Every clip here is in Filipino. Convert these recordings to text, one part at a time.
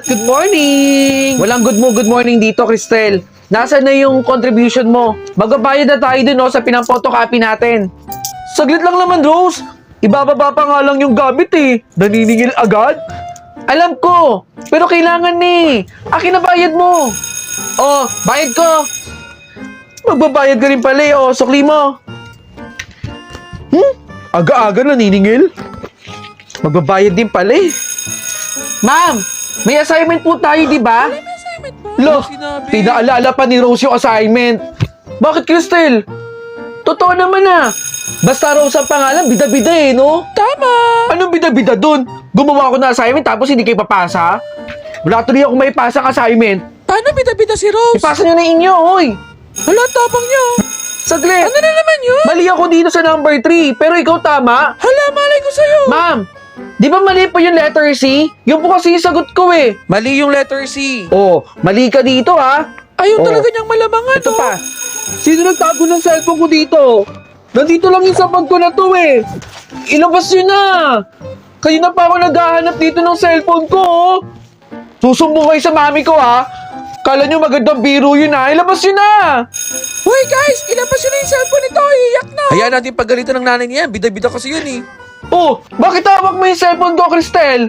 Good morning! Walang good morning dito, Cristel. Nasaan na yung contribution mo? Magbabayad na tayo dun sa pinang-photocopy natin. Saglit lang naman, Rose. Ibababa pa nga lang yung gamit eh. Naniningil agad? Alam ko, pero kailangan eh. Akin na bayad mo. Oh, bayad ko. Magbabayad ka rin pala eh. Oh, sukli mo. Aga-aga naniningil. Magbabayad din pala eh. Ma'am, may assignment po tayo, di ba? May assignment ba? Lo, Sinabi. pinaalala pa ni Rose yung assignment. Bakit, Cristel? Totoo naman ah. Basta Rose ang pangalan, bida-bida eh, no? Tama! Anong bida-bida dun? Gumawa ako ng assignment tapos hindi kayo papasa? Wala tuloy ako may pasang assignment. Paano bida-bida si Rose? Ipasa nyo na inyo, hoy! Hala, tapang niyo! Saglit! Ano na naman yun? Mali ako dito sa number 3, pero ikaw tama. Hala, malay ko sa'yo! Ma'am, di ba mali po yung letter C? Yung po kasi yung sagot ko eh. Mali yung letter C. Oh, mali ka dito ha. Ayun Oh. talaga niyang malamangan, Ito pa. Sino nagtago ng cellphone ko dito? Nandito lang yung sa bag ko na to eh. Ilabas yun na. Kayo na pa ako naghahanap dito ng cellphone ko oh. Susumbong kayo sa mami ko ha. Kala nyo magandang biro yun ha. Ilabas yun na. Hoy guys, ilabas yun na yung cellphone nito, iyak na! Hayaan natin pagalitan ng nanay niya, bida-bida kasi yun eh. Oh, bakit hawak mo yung cellphone ko, Cristel?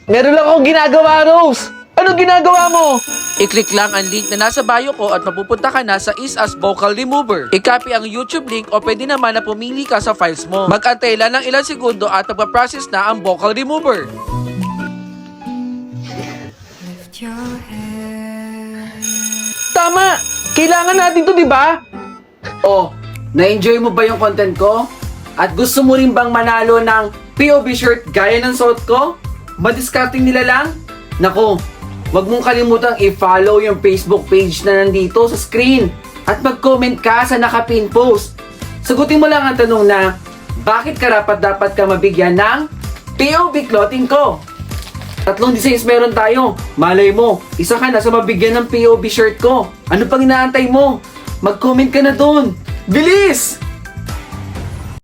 Meron lang akong ginagawa, Rose. Anong ginagawa mo? I-click lang ang link na nasa bio ko at mapupunta ka na sa Is Vocal Remover. I-copy ang YouTube link o pwede naman na pumili ka sa files mo. Mag-antay lang ng ilang segundo at magpa-process na ang Vocal Remover. Lift your head. Tama. Kailangan natin to, di ba? Oh, na-enjoy mo ba yung content ko? At gusto mo rin bang manalo ng POV shirt gaya ng suot ko? Madiscarding nila lang? Nako, wag mong kalimutang i-follow yung Facebook page na nandito sa screen at mag-comment ka sa nakapin post. Sagutin mo lang ang tanong na, bakit dapat ka mabigyan ng POV clothing ko? 3 designs meron tayo. Malay mo, isa ka na sa mabigyan ng POV shirt ko. Ano pang inaantay mo? Mag-comment ka na dun. Bilis!